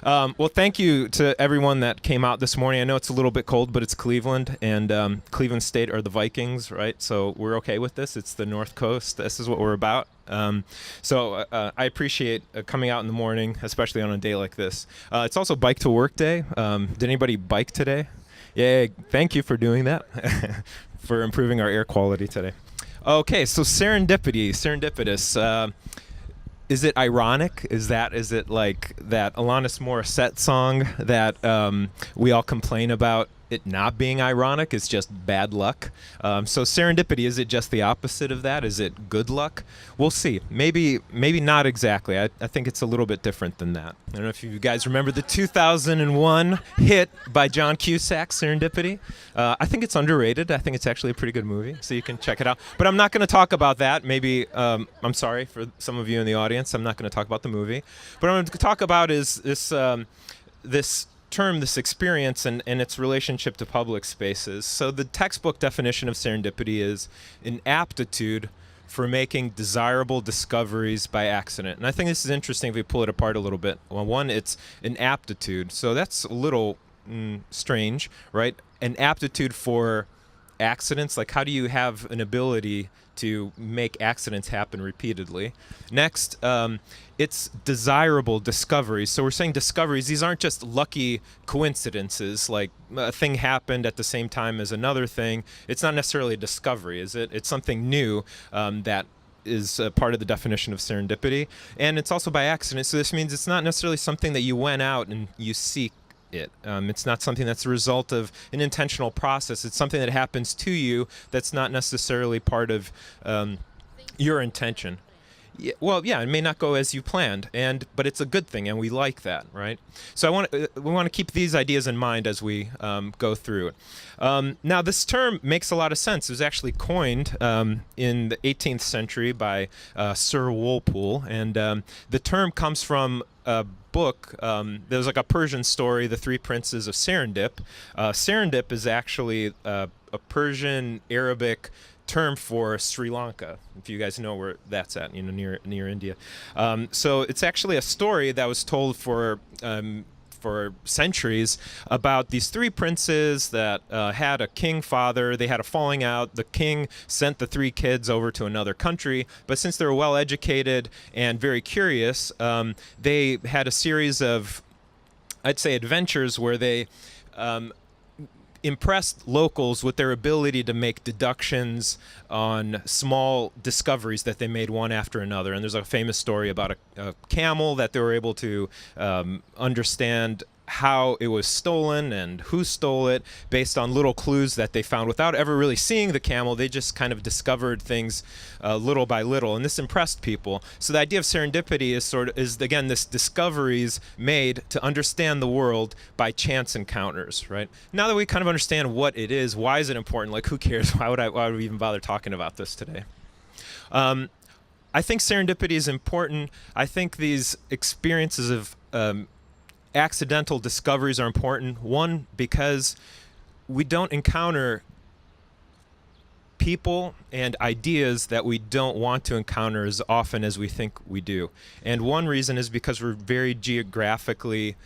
Well, thank you to everyone that came out this morning. I know it's a little bit cold, but it's Cleveland, and Cleveland State are the Vikings, right? So we're okay with this. It's the North Coast. This is what we're about. I appreciate coming out in the morning, especially on a day like this. It's also Bike to Work Day. Did anybody bike today? Yay, thank you for doing that, for improving our air quality today. Okay, so serendipitous. Is it ironic? Is it like that Alanis Morissette song that we all complain about it not being ironic? It's just bad luck. So serendipity, is it just the opposite of that? Is it good luck? We'll see. Maybe not exactly. I think it's a little bit different than that. I don't know if you guys remember the 2001 hit by John Cusack, Serendipity. I think it's underrated. I think it's actually a pretty good movie, so you can check it out. But I'm not going to talk about that. Maybe, I'm sorry for some of you in the audience. I'm not going to talk about the movie. But what I'm going to talk about is this term, this experience, and its relationship to public spaces. So the textbook definition of serendipity is an aptitude for making desirable discoveries by accident. And I think this is interesting if we pull it apart a little bit. Well, one, it's an aptitude. So that's a little strange, right? An aptitude for accidents. Like, how do you have an ability to make accidents happen repeatedly? Next, it's desirable discoveries. So we're saying discoveries, these aren't just lucky coincidences, like a thing happened at the same time as another thing. It's not necessarily a discovery, is it? It's something new that is a part of the definition of serendipity. And it's also by accident. So this means it's not necessarily something that you went out and you seek it. It's not something that's a result of an intentional process. It's something that happens to you that's not necessarily part of your intention. Yeah, well, yeah, it may not go as you planned, but it's a good thing, and we like that, right? So we want to keep these ideas in mind as we go through it. Now, this term makes a lot of sense. It was actually coined in the 18th century by Sir Walpole, and the term comes from a book. There was like a Persian story, The Three Princes of Serendip. Serendip is actually a Persian Arabic term for Sri Lanka, if you guys know where that's at, near India. So it's actually a story that was told for centuries about these three princes that had a king father. They had a falling out. The king sent the three kids over to another country, but since they were well educated and very curious, they had a series of, I'd say, adventures where they impressed locals with their ability to make deductions on small discoveries that they made one after another. And there's a famous story about a camel that they were able to understand how it was stolen and who stole it based on little clues that they found without ever really seeing the camel. They just kind of discovered things little by little, and this impressed people. So the idea of serendipity is again this discoveries made to understand the world by chance encounters, right? Now that we kind of understand what it is, why is it important? Like, who cares? Why would we even bother talking about this today? I think serendipity is important. I think these experiences of accidental discoveries are important. One, because we don't encounter people and ideas that we don't want to encounter as often as we think we do. And one reason is because we're very geographically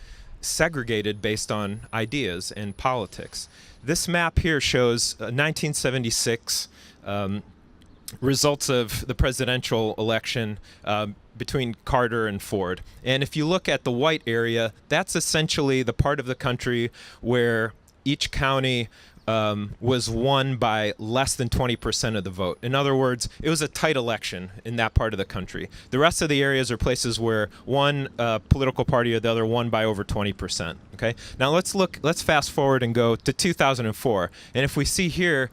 segregated based on ideas and politics. This map here shows 1976 results of the presidential election between Carter and Ford. And if you look at the white area, that's essentially the part of the country where each county was won by less than 20% of the vote. In other words, it was a tight election in that part of the country. The rest of the areas are places where one political party or the other won by over 20%. Okay. Now let's fast forward and go to 2004. And if we see here,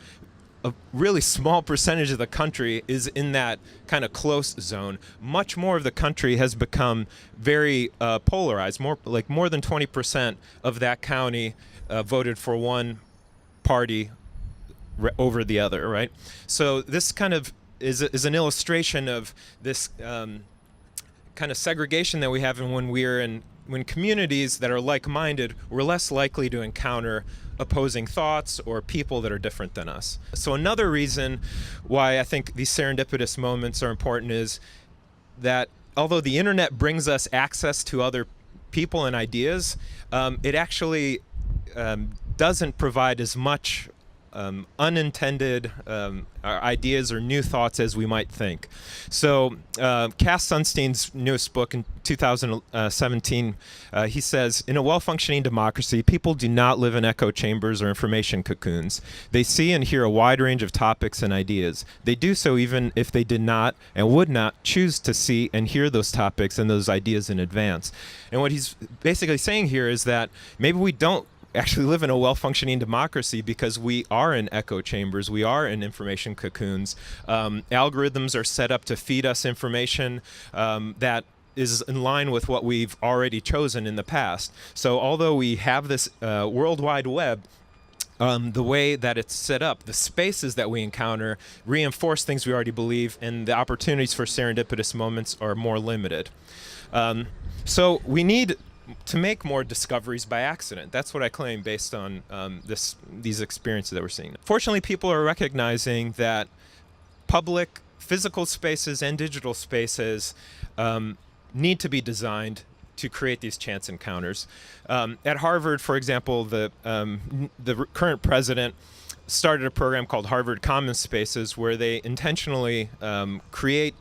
a really small percentage of the country is in that kind of close zone. Much more of the country has become very polarized. More than 20% of that county voted for one party over the other, right? So this kind of is an illustration of this kind of segregation that we have, and when communities that are like-minded, we're less likely to encounter opposing thoughts or people that are different than us. So another reason why I think these serendipitous moments are important is that although the internet brings us access to other people and ideas, it actually doesn't provide as much unintended ideas or new thoughts as we might think. So Cass Sunstein's newest book in 2017, he says, in a well-functioning democracy, people do not live in echo chambers or information cocoons. They see and hear a wide range of topics and ideas. They do so even if they did not and would not choose to see and hear those topics and those ideas in advance. And what he's basically saying here is that maybe we don't actually live in a well-functioning democracy because we are in echo chambers, we are in information cocoons. Algorithms are set up to feed us information that is in line with what we've already chosen in the past. So although we have this World Wide Web, the way that it's set up, the spaces that we encounter reinforce things we already believe, and the opportunities for serendipitous moments are more limited. So we need to make more discoveries by accident. That's what I claim based on these experiences that we're seeing. Fortunately, people are recognizing that public physical spaces and digital spaces need to be designed to create these chance encounters. At Harvard, for example, the current president started a program called Harvard Commons Spaces, where they intentionally create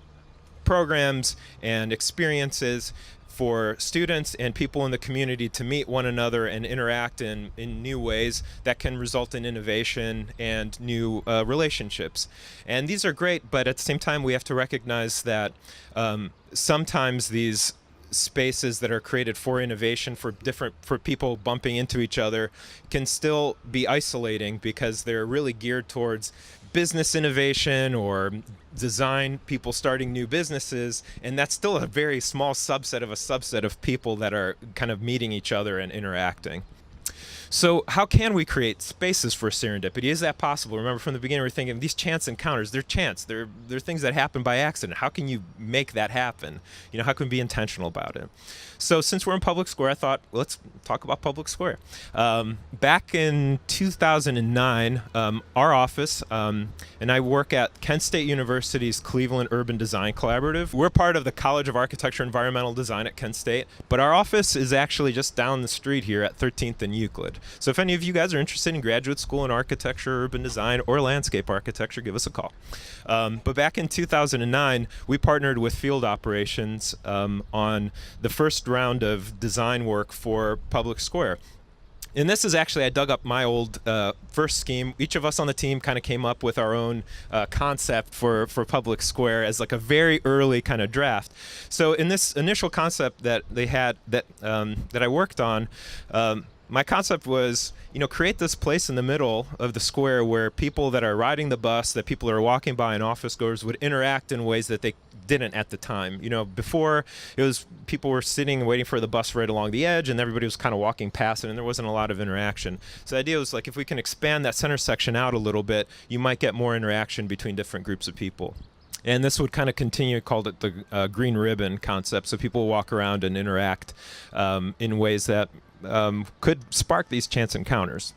programs and experiences for students and people in the community to meet one another and interact in new ways that can result in innovation and new relationships. And these are great, but at the same time we have to recognize that sometimes these spaces that are created for innovation, for people bumping into each other, can still be isolating because they're really geared towards business innovation or design, people starting new businesses, and that's still a very small subset of people that are kind of meeting each other and interacting. So how can we create spaces for serendipity? Is that possible? Remember, from the beginning, we're thinking these chance encounters, they're chance. They're things that happen by accident. How can you make that happen? How can we be intentional about it? So since we're in public square, I thought, let's talk about public square. Back in 2009, our office, and I work at Kent State University's Cleveland Urban Design Collaborative. We're part of the College of Architecture and Environmental Design at Kent State, but our office is actually just down the street here at 13th and Euclid. So if any of you guys are interested in graduate school in architecture, urban design, or landscape architecture, give us a call. But back in 2009, we partnered with field operations on the first round of design work for Public Square. And this is actually, I dug up my old first scheme. Each of us on the team kind of came up with our own concept for Public Square as like a very early kind of draft. So in this initial concept that they had, that I worked on, my concept was, create this place in the middle of the square where people that are riding the bus, that people are walking by, and office goers would interact in ways that they didn't at the time. Before, it was people were sitting and waiting for the bus right along the edge, and everybody was kind of walking past it, and there wasn't a lot of interaction. So the idea was, like, if we can expand that center section out a little bit, you might get more interaction between different groups of people. And this would kind of continue, called it the green ribbon concept, so people walk around and interact in ways that could spark these chance encounters.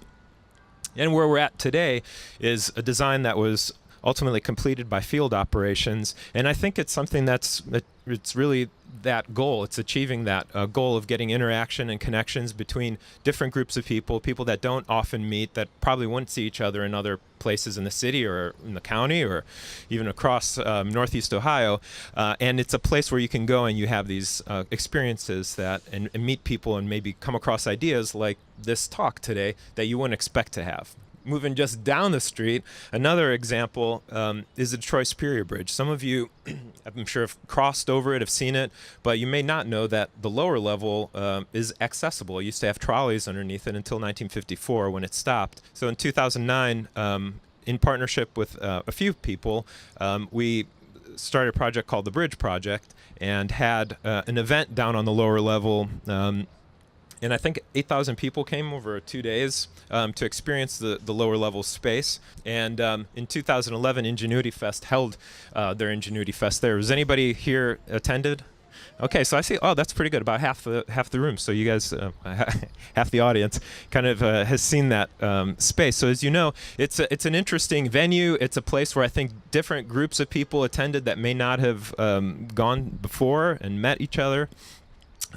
And where we're at today is a design that was ultimately completed by field operations, and I think it's something it's really that goal. It's achieving that goal of getting interaction and connections between different groups of people that don't often meet, that probably wouldn't see each other in other places in the city or in the county or even across Northeast Ohio. And it's a place where you can go and you have these experiences and meet people and maybe come across ideas like this talk today that you wouldn't expect to have. Moving just down the street, another example is the Detroit Superior Bridge. Some of you, I'm sure, have crossed over it, have seen it, but you may not know that the lower level is accessible. It used to have trolleys underneath it until 1954 when it stopped. So in 2009, in partnership with a few people, we started a project called the Bridge Project and had an event down on the lower level. And I think 8,000 people came over 2 days to experience the lower level space. And in 2011, Ingenuity Fest held their Ingenuity Fest there. Was anybody here attended? Okay, so I see. Oh, that's pretty good. About half the room. So you guys, half the audience, kind of has seen that space. So as you know, it's an interesting venue. It's a place where I think different groups of people attended that may not have gone before and met each other.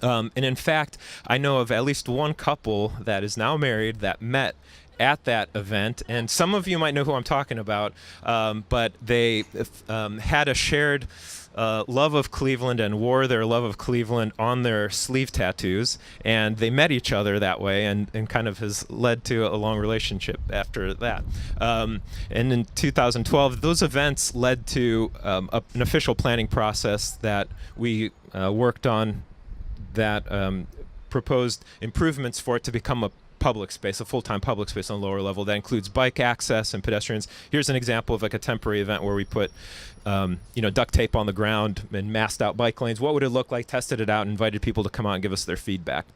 And in fact, I know of at least one couple that is now married that met at that event, and some of you might know who I'm talking about, but they had a shared love of Cleveland and wore their love of Cleveland on their sleeve tattoos, and they met each other that way, and kind of has led to a long relationship after that. And in 2012, those events led to an official planning process that we worked on that proposed improvements for it to become a public space, a full-time public space on a lower level that includes bike access and pedestrians. Here's an example of like a temporary event where we put duct tape on the ground and masked out bike lanes. What would it look like? Tested it out and invited people to come out and give us their feedback.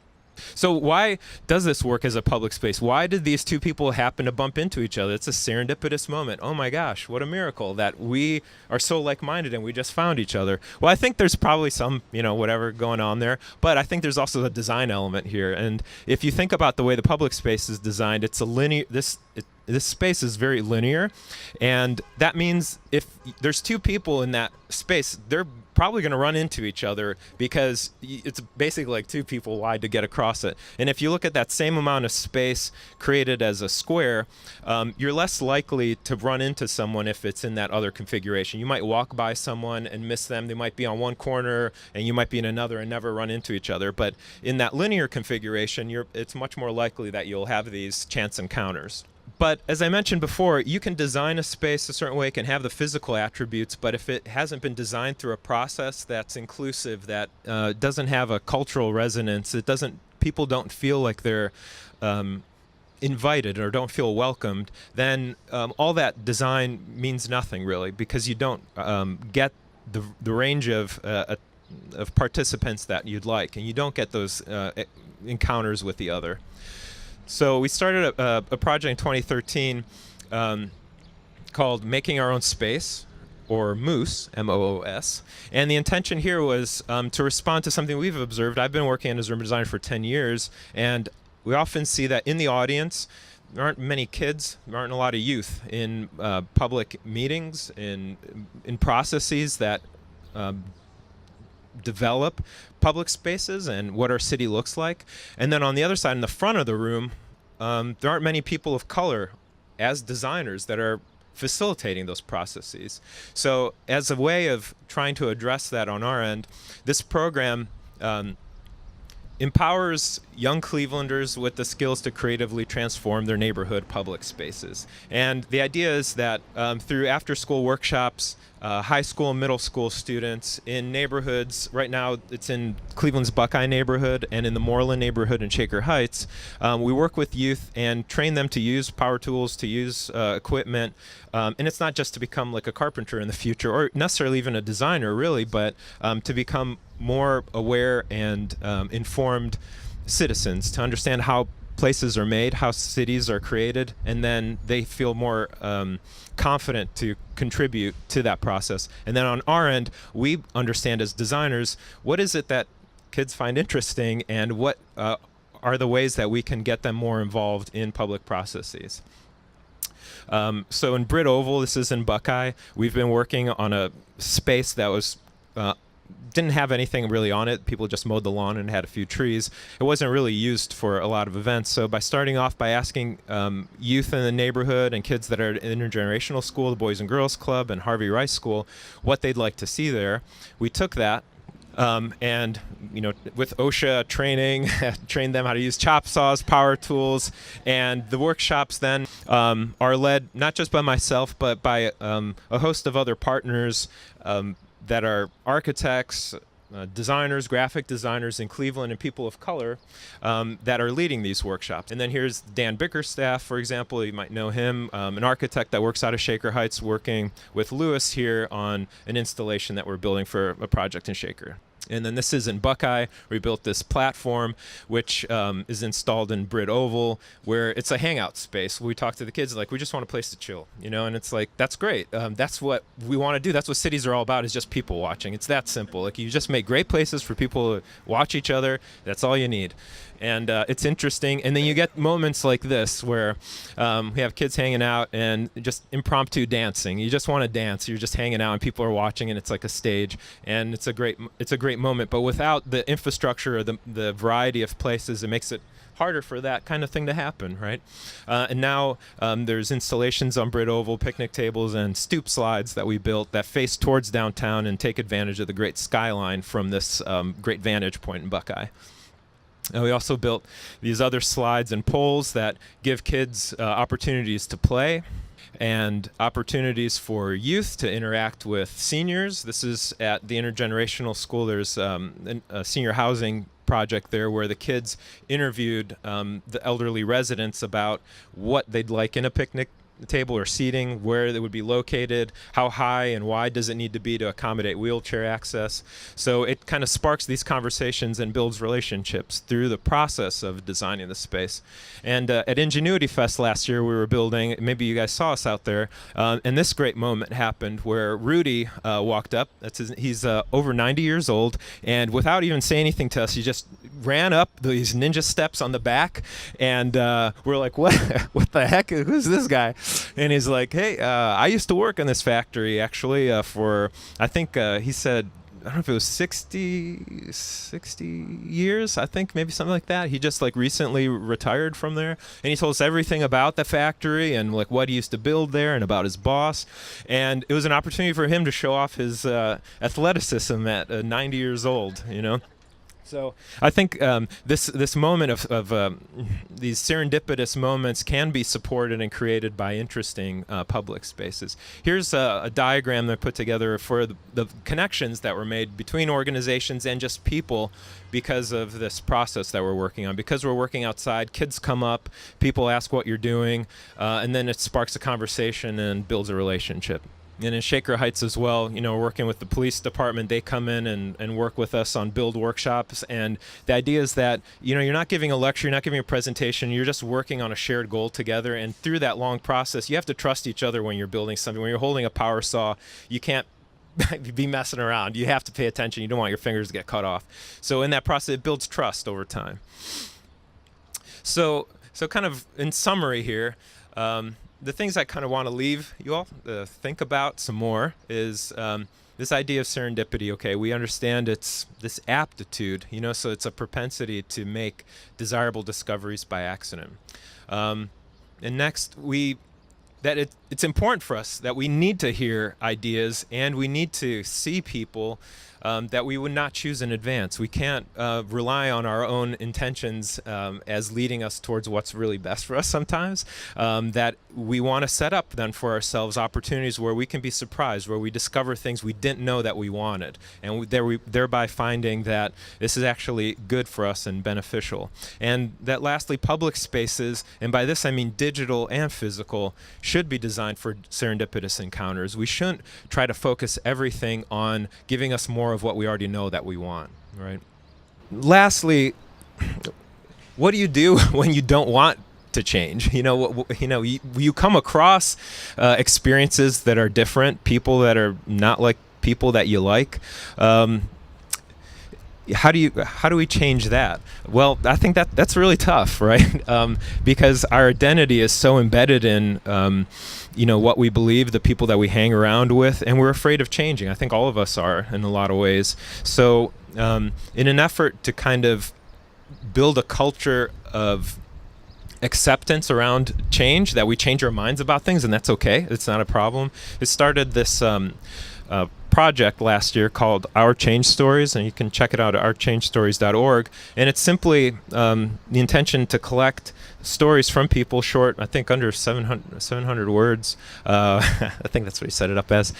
So why does this work as a public space? Why did these two people happen to bump into each other? It's a serendipitous moment. Oh my gosh, what a miracle that we are so like-minded and we just found each other. Well, I think there's probably some, whatever going on there, but I think there's also the design element here. And if you think about the way the public space is designed, it's a linear, this space is very linear, and that means if there's two people in that space, they're probably going to run into each other because it's basically like two people wide to get across it. And if you look at that same amount of space created as a square, you're less likely to run into someone if it's in that other configuration. You might walk by someone and miss them. They might be on one corner and you might be in another and never run into each other. But in that linear configuration, it's much more likely that you'll have these chance encounters. But as I mentioned before, you can design a space a certain way, it can have the physical attributes, but if it hasn't been designed through a process that's inclusive, that doesn't have a cultural resonance, people don't feel like they're invited or don't feel welcomed, then all that design means nothing really, because you don't get the range of participants that you'd like, and you don't get those encounters with the other. So we started a project in 2013 called Making Our Own Space, or MOOS, M-O-O-S. And the intention here was to respond to something we've observed. I've been working as a urban designer for 10 years, and we often see that in the audience, there aren't many kids, there aren't a lot of youth in public meetings, in processes that develop public spaces and what our city looks like. And then on the other side, in the front of the room, there aren't many people of color as designers that are facilitating those processes. So as a way of trying to address that on our end, this program empowers young Clevelanders with the skills to creatively transform their neighborhood public spaces. And the idea is that through after-school workshops, high school and middle school students in neighborhoods, right now it's in Cleveland's Buckeye neighborhood and in the Moreland neighborhood in Shaker Heights, we work with youth and train them to use power tools, to use equipment, and it's not just to become like a carpenter in the future or necessarily even a designer really, but to become more aware and informed citizens, to understand how places are made, how cities are created, and then they feel more confident to contribute to that process. And then on our end, we understand as designers, what is it that kids find interesting, and what are the ways that we can get them more involved in public processes. So in Britt Oval, this is in Buckeye, we've been working on a space that was didn't have anything really on it. People just mowed the lawn and had a few trees. It wasn't really used for a lot of events. So by starting off by asking youth in the neighborhood and kids that are at intergenerational school, the Boys and Girls Club and Harvey Rice School, what they'd like to see there, we took that and with OSHA training, trained them how to use chop saws, power tools, and the workshops then are led not just by myself, but by a host of other partners that are architects, designers, graphic designers in Cleveland, and people of color that are leading these workshops. And then here's Dan Bickerstaff, for example. You might know him, an architect that works out of Shaker Heights, working with Lewis here on an installation that we're building for a project in Shaker. And then this is in Buckeye. We built this platform, which is installed in Britt Oval, where it's a hangout space. We talk to the kids like, we just want a place to chill, and it's like, that's great. That's what we want to do. That's what cities are all about, is just people watching. It's that simple. Like, you just make great places for people to watch each other. That's all you need. And it's interesting. And then you get moments like this where we have kids hanging out and just impromptu dancing. You just want to dance. You're just hanging out and people are watching, and it's like a stage, and it's a great moment. But without the infrastructure or the variety of places, it makes it harder for that kind of thing to happen, right? And now there's installations on Britt Oval, picnic tables, and stoop slides that we built that face towards downtown and take advantage of the great skyline from this great vantage point in Buckeye. And we also built these other slides and poles that give kids opportunities to play and opportunities for youth to interact with seniors. This is at the intergenerational school. There's a senior housing project there where the kids interviewed the elderly residents about what they'd like in a picnic table or seating, where they would be located, how high and wide does it need to be to accommodate wheelchair access. So it kind of sparks these conversations and builds relationships through the process of designing the space. And at Ingenuity Fest last year, we were building, maybe you guys saw us out there, and this great moment happened where Rudy walked up. He's over 90 years old, and without even saying anything to us, he just ran up these ninja steps on the back, and we're like, what the heck, who's this guy? And he's like, hey, I used to work in this factory actually for, I think he said, I don't know if it was 60 years, I think, maybe something like that. He just like recently retired from there, and he told us everything about the factory and like what he used to build there and about his boss. And it was an opportunity for him to show off his athleticism at 90 years old, you know. So I think this moment of these serendipitous moments can be supported and created by interesting public spaces. Here's a diagram that I put together for the connections that were made between organizations and just people because of this process that we're working on. Because we're working outside, kids come up, people ask what you're doing, and then it sparks a conversation and builds a relationship. And in Shaker Heights as well, you know, working with the police department, they come in and work with us on build workshops. And the idea is that, you know, you're not giving a lecture, you're not giving a presentation, you're just working on a shared goal together. And through that long process, you have to trust each other when you're building something. When you're holding a power saw, you can't be messing around. You have to pay attention. You don't want your fingers to get cut off. So in that process, it builds trust over time. So kind of in summary here, the things I kind of want to leave you all to think about some more is this idea of serendipity. Okay, we understand it's this aptitude, you know, so it's a propensity to make desirable discoveries by accident. And next, it's important for us that we need to hear ideas and we need to see people that we would not choose in advance. We can't rely on our own intentions as leading us towards what's really best for us sometimes. That we want to set up then for ourselves opportunities where we can be surprised, where we discover things we didn't know that we wanted, and thereby finding that this is actually good for us and beneficial. And that lastly, public spaces, and by this I mean digital and physical, should be designed for serendipitous encounters. We shouldn't try to focus everything on giving us more of what we already know that we want, right? Lastly, what do you do when you don't want to change? You come across experiences that are different, people that are not like people that you like. How do we change that? Well, I think that's really tough, right? Because our identity is so embedded in what we believe, the people that we hang around with, and we're afraid of changing. I think all of us are in a lot of ways. So in an effort to kind of build a culture of acceptance around change, that we change our minds about things, and that's okay, it's not a problem. It started this project last year called Our Change Stories, and you can check it out at ourchangestories.org. And it's simply the intention to collect stories from people, short, I think under 700 words. I think that's what he set it up as.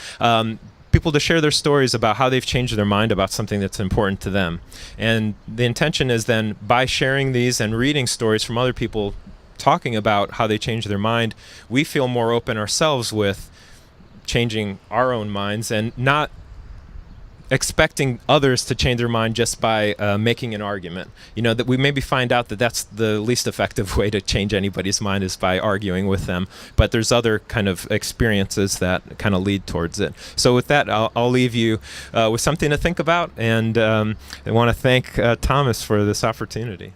People to share their stories about how they've changed their mind about something that's important to them. And the intention is then, by sharing these and reading stories from other people talking about how they changed their mind, we feel more open ourselves with changing our own minds and not expecting others to change their mind just by making an argument. That we maybe find out that that's the least effective way to change anybody's mind, is by arguing with them. But there's other kind of experiences that kind of lead towards it. So with that, I'll leave you with something to think about, and I want to thank Thomas for this opportunity.